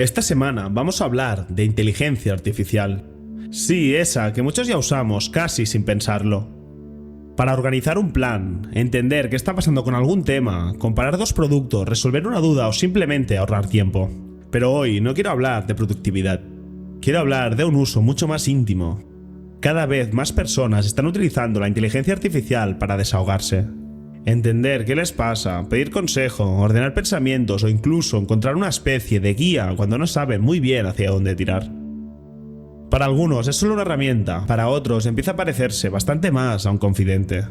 Esta semana vamos a hablar de inteligencia artificial. Sí, esa que muchos ya usamos casi sin pensarlo. Para organizar un plan, entender qué está pasando con algún tema, comparar dos productos, resolver una duda o simplemente ahorrar tiempo. Pero hoy no quiero hablar de productividad. Quiero hablar de un uso mucho más íntimo. Cada vez más personas están utilizando la inteligencia artificial para desahogarse. Entender qué les pasa, pedir consejo, ordenar pensamientos o incluso encontrar una especie de guía cuando no saben muy bien hacia dónde tirar. Para algunos es solo una herramienta, para otros empieza a parecerse bastante más a un confidente.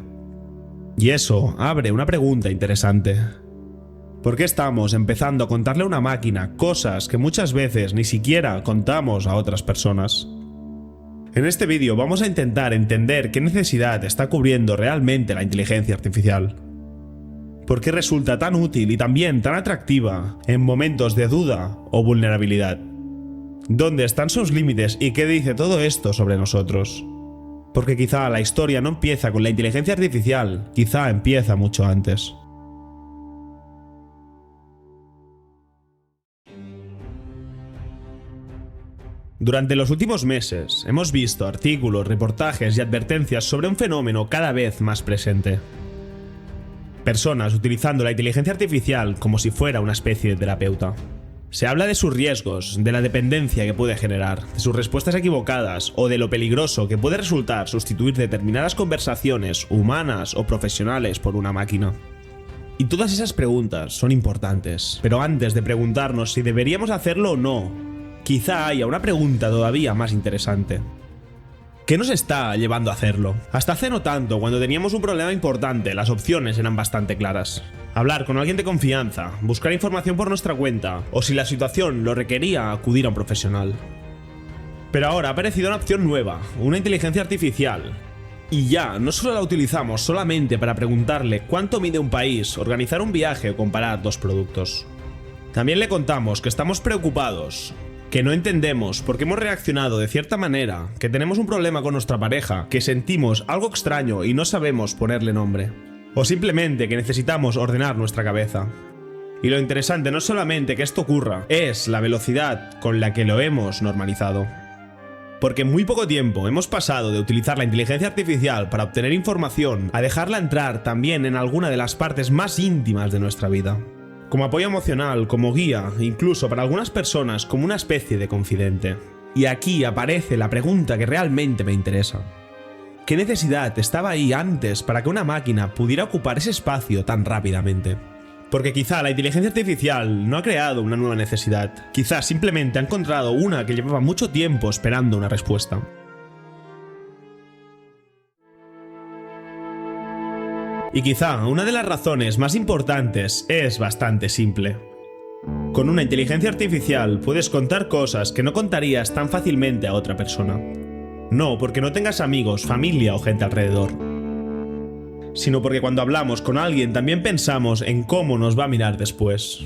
Y eso abre una pregunta interesante. ¿Por qué estamos empezando a contarle a una máquina cosas que muchas veces ni siquiera contamos a otras personas? En este vídeo vamos a intentar entender qué necesidad está cubriendo realmente la inteligencia artificial. ¿Por qué resulta tan útil y también tan atractiva en momentos de duda o vulnerabilidad? ¿Dónde están sus límites y qué dice todo esto sobre nosotros? Porque quizá la historia no empieza con la inteligencia artificial, quizá empieza mucho antes. Durante los últimos meses hemos visto artículos, reportajes y advertencias sobre un fenómeno cada vez más presente. Personas utilizando la inteligencia artificial como si fuera una especie de terapeuta. Se habla de sus riesgos, de la dependencia que puede generar, de sus respuestas equivocadas o de lo peligroso que puede resultar sustituir determinadas conversaciones humanas o profesionales por una máquina. Y todas esas preguntas son importantes, pero antes de preguntarnos si deberíamos hacerlo o no, quizá haya una pregunta todavía más interesante. ¿Qué nos está llevando a hacerlo? Hasta hace no tanto, cuando teníamos un problema importante, las opciones eran bastante claras. Hablar con alguien de confianza, buscar información por nuestra cuenta, o si la situación lo requería, acudir a un profesional. Pero ahora ha aparecido una opción nueva, una inteligencia artificial. Y ya, no solo la utilizamos solamente para preguntarle cuánto mide un país, organizar un viaje o comparar dos productos. También le contamos que estamos preocupados, que no entendemos por qué hemos reaccionado de cierta manera, que tenemos un problema con nuestra pareja, que sentimos algo extraño y no sabemos ponerle nombre. O simplemente que necesitamos ordenar nuestra cabeza. Y lo interesante no es solamente que esto ocurra, es la velocidad con la que lo hemos normalizado. Porque en muy poco tiempo hemos pasado de utilizar la inteligencia artificial para obtener información a dejarla entrar también en alguna de las partes más íntimas de nuestra vida. Como apoyo emocional, como guía, incluso para algunas personas como una especie de confidente. Y aquí aparece la pregunta que realmente me interesa. ¿Qué necesidad estaba ahí antes para que una máquina pudiera ocupar ese espacio tan rápidamente? Porque quizá la inteligencia artificial no ha creado una nueva necesidad, quizá simplemente ha encontrado una que llevaba mucho tiempo esperando una respuesta. Y quizá una de las razones más importantes es bastante simple. Con una inteligencia artificial puedes contar cosas que no contarías tan fácilmente a otra persona. No porque no tengas amigos, familia o gente alrededor, sino porque cuando hablamos con alguien también pensamos en cómo nos va a mirar después.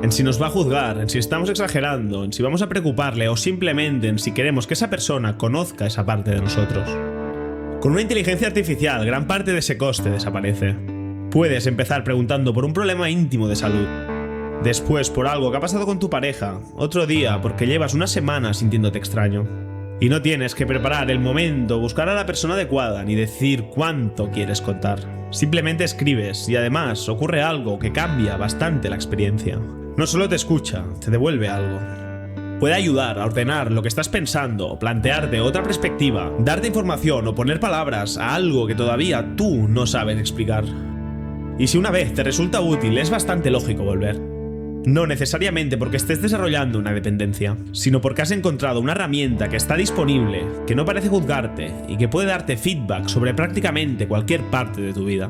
En si nos va a juzgar, en si estamos exagerando, en si vamos a preocuparle o simplemente en si queremos que esa persona conozca esa parte de nosotros. Con una inteligencia artificial, gran parte de ese coste desaparece. Puedes empezar preguntando por un problema íntimo de salud. Después por algo que ha pasado con tu pareja. Otro día porque llevas una semana sintiéndote extraño. Y no tienes que preparar el momento, buscar a la persona adecuada, ni decir cuánto quieres contar. Simplemente escribes y además ocurre algo que cambia bastante la experiencia. No solo te escucha, te devuelve algo. Puede ayudar a ordenar lo que estás pensando, plantearte otra perspectiva, darte información o poner palabras a algo que todavía tú no sabes explicar. Y si una vez te resulta útil, es bastante lógico volver. No necesariamente porque estés desarrollando una dependencia, sino porque has encontrado una herramienta que está disponible, que no parece juzgarte y que puede darte feedback sobre prácticamente cualquier parte de tu vida.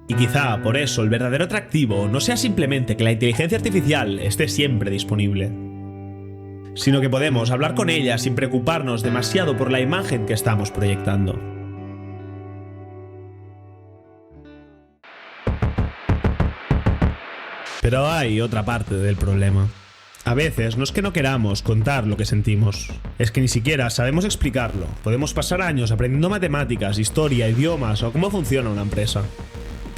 Y quizá por eso el verdadero atractivo no sea simplemente que la inteligencia artificial esté siempre disponible, sino que podemos hablar con ella sin preocuparnos demasiado por la imagen que estamos proyectando. Pero hay otra parte del problema. A veces no es que no queramos contar lo que sentimos, es que ni siquiera sabemos explicarlo. Podemos pasar años aprendiendo matemáticas, historia, idiomas o cómo funciona una empresa.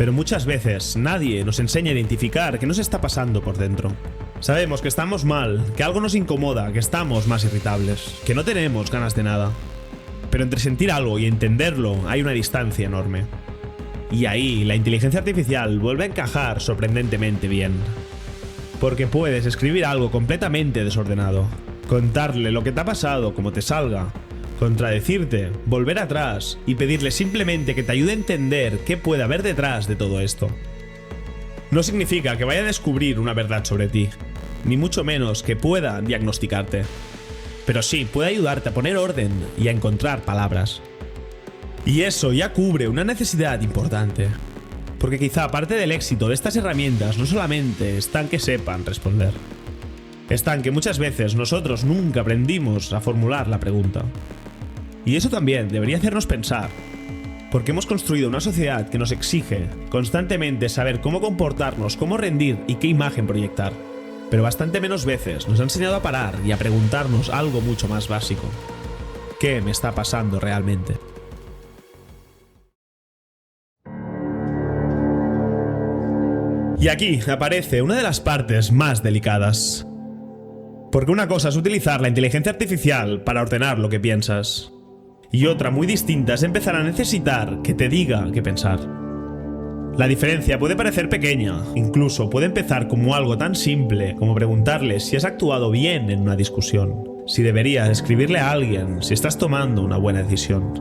Pero muchas veces nadie nos enseña a identificar qué nos está pasando por dentro. Sabemos que estamos mal, que algo nos incomoda, que estamos más irritables, que no tenemos ganas de nada. Pero entre sentir algo y entenderlo hay una distancia enorme. Y ahí la inteligencia artificial vuelve a encajar sorprendentemente bien. Porque puedes escribir algo completamente desordenado, contarle lo que te ha pasado como te salga, contradecirte, volver atrás y pedirle simplemente que te ayude a entender qué puede haber detrás de todo esto. No significa que vaya a descubrir una verdad sobre ti, ni mucho menos que pueda diagnosticarte. Pero sí puede ayudarte a poner orden y a encontrar palabras. Y eso ya cubre una necesidad importante. Porque quizá parte del éxito de estas herramientas no solamente está en que sepan responder. Está en que muchas veces nosotros nunca aprendimos a formular la pregunta. Y eso también debería hacernos pensar. Porque hemos construido una sociedad que nos exige constantemente saber cómo comportarnos, cómo rendir y qué imagen proyectar. Pero bastante menos veces nos ha enseñado a parar y a preguntarnos algo mucho más básico. ¿Qué me está pasando realmente? Y aquí aparece una de las partes más delicadas. Porque una cosa es utilizar la inteligencia artificial para ordenar lo que piensas. Y otra muy distinta es empezar a necesitar que te diga qué pensar. La diferencia puede parecer pequeña, incluso puede empezar como algo tan simple como preguntarle si has actuado bien en una discusión, si deberías escribirle a alguien, si estás tomando una buena decisión.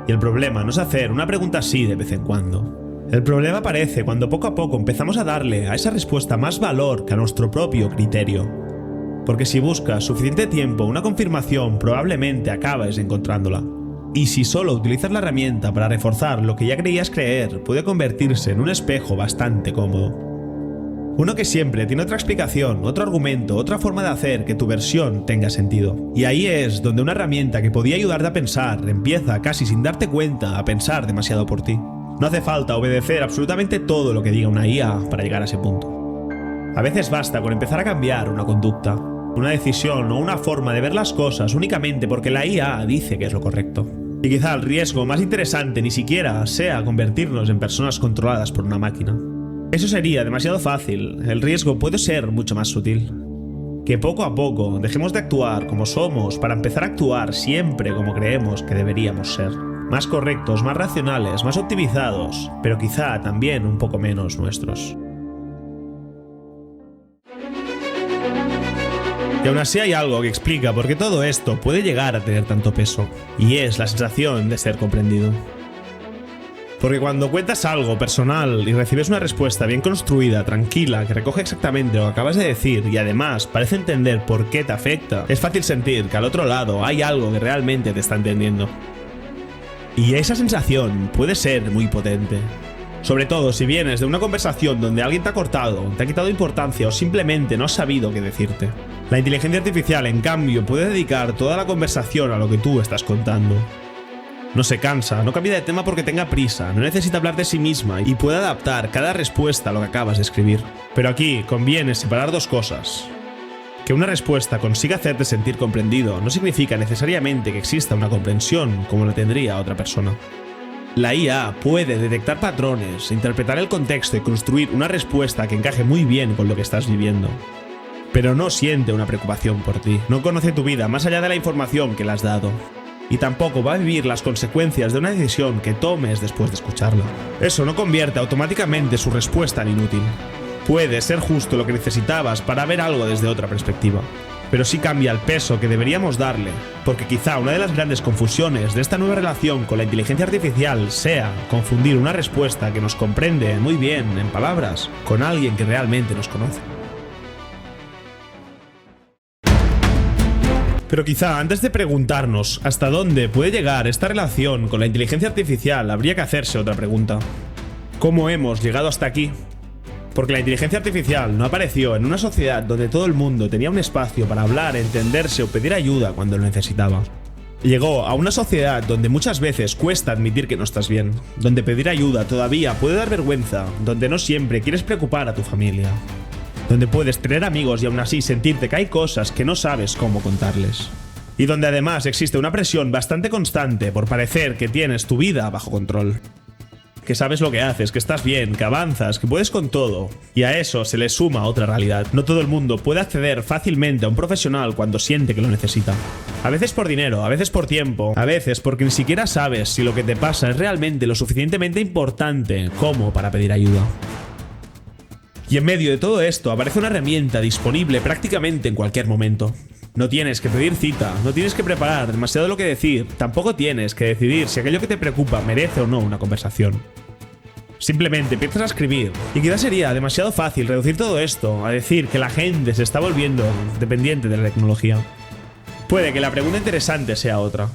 Y el problema no es hacer una pregunta así de vez en cuando. El problema aparece cuando poco a poco empezamos a darle a esa respuesta más valor que a nuestro propio criterio. Porque si buscas suficiente tiempo una confirmación, probablemente acabes encontrándola. Y si solo utilizas la herramienta para reforzar lo que ya creías creer, puede convertirse en un espejo bastante cómodo. Uno que siempre tiene otra explicación, otro argumento, otra forma de hacer que tu versión tenga sentido. Y ahí es donde una herramienta que podía ayudarte a pensar empieza, casi sin darte cuenta, a pensar demasiado por ti. No hace falta obedecer absolutamente todo lo que diga una IA para llegar a ese punto. A veces basta con empezar a cambiar una conducta, una decisión o una forma de ver las cosas únicamente porque la IA dice que es lo correcto. Y quizá el riesgo más interesante ni siquiera sea convertirnos en personas controladas por una máquina. Eso sería demasiado fácil, el riesgo puede ser mucho más sutil. Que poco a poco dejemos de actuar como somos para empezar a actuar siempre como creemos que deberíamos ser. Más correctos, más racionales, más optimizados, pero quizá también un poco menos nuestros. Y aún así hay algo que explica por qué todo esto puede llegar a tener tanto peso, y es la sensación de ser comprendido. Porque cuando cuentas algo personal y recibes una respuesta bien construida, tranquila, que recoge exactamente lo que acabas de decir y además parece entender por qué te afecta, es fácil sentir que al otro lado hay algo que realmente te está entendiendo. Y esa sensación puede ser muy potente. Sobre todo si vienes de una conversación donde alguien te ha cortado, te ha quitado importancia o simplemente no ha sabido qué decirte. La inteligencia artificial, en cambio, puede dedicar toda la conversación a lo que tú estás contando. No se cansa, no cambia de tema porque tenga prisa, no necesita hablar de sí misma y puede adaptar cada respuesta a lo que acabas de escribir. Pero aquí conviene separar dos cosas. Que una respuesta consiga hacerte sentir comprendido no significa necesariamente que exista una comprensión como la tendría otra persona. La IA puede detectar patrones, interpretar el contexto y construir una respuesta que encaje muy bien con lo que estás viviendo. Pero no siente una preocupación por ti, no conoce tu vida más allá de la información que le has dado. Y tampoco va a vivir las consecuencias de una decisión que tomes después de escucharla. Eso no convierte automáticamente su respuesta en inútil. Puede ser justo lo que necesitabas para ver algo desde otra perspectiva. Pero sí cambia el peso que deberíamos darle, porque quizá una de las grandes confusiones de esta nueva relación con la inteligencia artificial sea confundir una respuesta que nos comprende muy bien en palabras con alguien que realmente nos conoce. Pero quizá antes de preguntarnos hasta dónde puede llegar esta relación con la inteligencia artificial, habría que hacerse otra pregunta. ¿Cómo hemos llegado hasta aquí? Porque la inteligencia artificial no apareció en una sociedad donde todo el mundo tenía un espacio para hablar, entenderse o pedir ayuda cuando lo necesitaba. Llegó a una sociedad donde muchas veces cuesta admitir que no estás bien, donde pedir ayuda todavía puede dar vergüenza, donde no siempre quieres preocupar a tu familia, donde puedes tener amigos y aún así sentirte que hay cosas que no sabes cómo contarles. Y donde además existe una presión bastante constante por parecer que tienes tu vida bajo control. que sabes lo que haces, que estás bien, que avanzas, que puedes con todo. Y a eso se le suma otra realidad. No todo el mundo puede acceder fácilmente a un profesional cuando siente que lo necesita. A veces por dinero, a veces por tiempo, a veces porque ni siquiera sabes si lo que te pasa es realmente lo suficientemente importante como para pedir ayuda. Y en medio de todo esto aparece una herramienta disponible prácticamente en cualquier momento. No tienes que pedir cita, no tienes que preparar demasiado lo que decir, tampoco tienes que decidir si aquello que te preocupa merece o no una conversación. Simplemente empiezas a escribir, y quizás sería demasiado fácil reducir todo esto a decir que la gente se está volviendo dependiente de la tecnología. Puede que la pregunta interesante sea otra.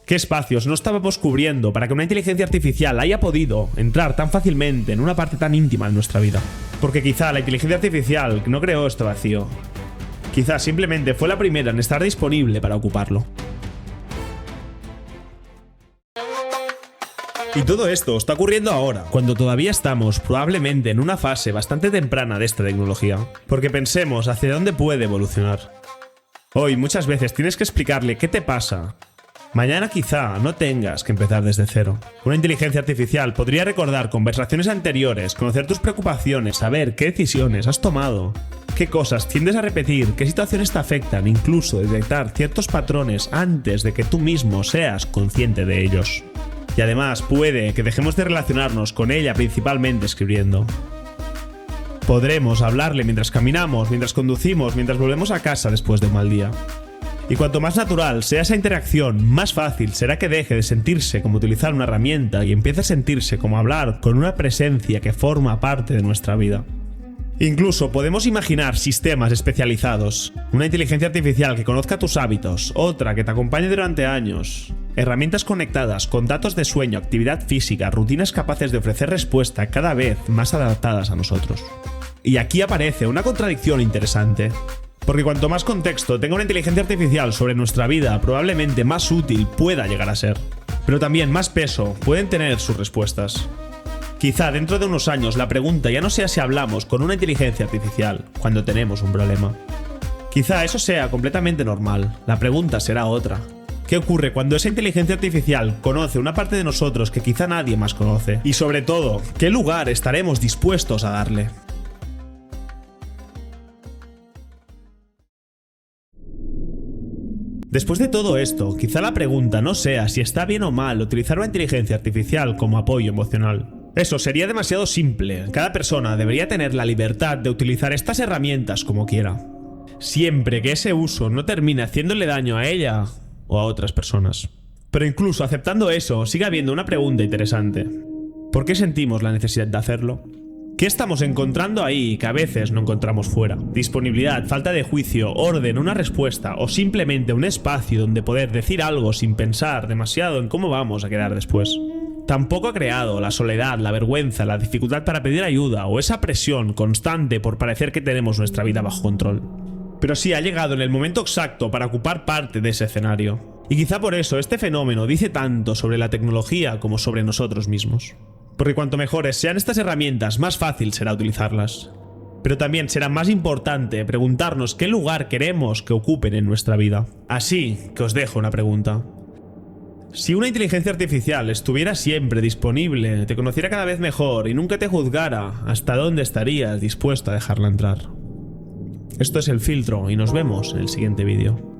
¿Qué espacios no estábamos cubriendo para que una inteligencia artificial haya podido entrar tan fácilmente en una parte tan íntima de nuestra vida? Porque quizá la inteligencia artificial no creó este vacío. Quizá simplemente fue la primera en estar disponible para ocuparlo. Y todo esto está ocurriendo ahora, cuando todavía estamos probablemente en una fase bastante temprana de esta tecnología. Porque pensemos hacia dónde puede evolucionar. Hoy muchas veces tienes que explicarle qué te pasa. Mañana quizá no tengas que empezar desde cero. Una inteligencia artificial podría recordar conversaciones anteriores, conocer tus preocupaciones, saber qué decisiones has tomado, qué cosas tiendes a repetir, qué situaciones te afectan, incluso detectar ciertos patrones antes de que tú mismo seas consciente de ellos. Y además puede que dejemos de relacionarnos con ella principalmente escribiendo. Podremos hablarle mientras caminamos, mientras conducimos, mientras volvemos a casa después de un mal día. Y cuanto más natural sea esa interacción, más fácil será que deje de sentirse como utilizar una herramienta y empiece a sentirse como hablar con una presencia que forma parte de nuestra vida. Incluso podemos imaginar sistemas especializados, una inteligencia artificial que conozca tus hábitos, otra que te acompañe durante años, herramientas conectadas con datos de sueño, actividad física, rutinas capaces de ofrecer respuesta cada vez más adaptadas a nosotros. Y aquí aparece una contradicción interesante. Porque cuanto más contexto tenga una inteligencia artificial sobre nuestra vida, probablemente más útil pueda llegar a ser. Pero también más peso pueden tener sus respuestas. Quizá dentro de unos años la pregunta ya no sea si hablamos con una inteligencia artificial cuando tenemos un problema. Quizá eso sea completamente normal, la pregunta será otra. ¿Qué ocurre cuando esa inteligencia artificial conoce una parte de nosotros que quizá nadie más conoce? Y sobre todo, ¿qué lugar estaremos dispuestos a darle? Después de todo esto, quizá la pregunta no sea si está bien o mal utilizar una inteligencia artificial como apoyo emocional. Eso sería demasiado simple. Cada persona debería tener la libertad de utilizar estas herramientas como quiera, siempre que ese uso no termine haciéndole daño a ella o a otras personas. Pero incluso aceptando eso, sigue habiendo una pregunta interesante. ¿Por qué sentimos la necesidad de hacerlo? ¿Qué estamos encontrando ahí que a veces no encontramos fuera? Disponibilidad, falta de juicio, orden, una respuesta o simplemente un espacio donde poder decir algo sin pensar demasiado en cómo vamos a quedar después. Tampoco ha creado la soledad, la vergüenza, la dificultad para pedir ayuda o esa presión constante por parecer que tenemos nuestra vida bajo control. Pero sí ha llegado en el momento exacto para ocupar parte de ese escenario. Y quizá por eso este fenómeno dice tanto sobre la tecnología como sobre nosotros mismos. Porque cuanto mejores sean estas herramientas, más fácil será utilizarlas. Pero también será más importante preguntarnos qué lugar queremos que ocupen en nuestra vida. Así que os dejo una pregunta. Si una inteligencia artificial estuviera siempre disponible, te conociera cada vez mejor y nunca te juzgara, ¿hasta dónde estarías dispuesto a dejarla entrar? Esto es El Filtro y nos vemos en el siguiente vídeo.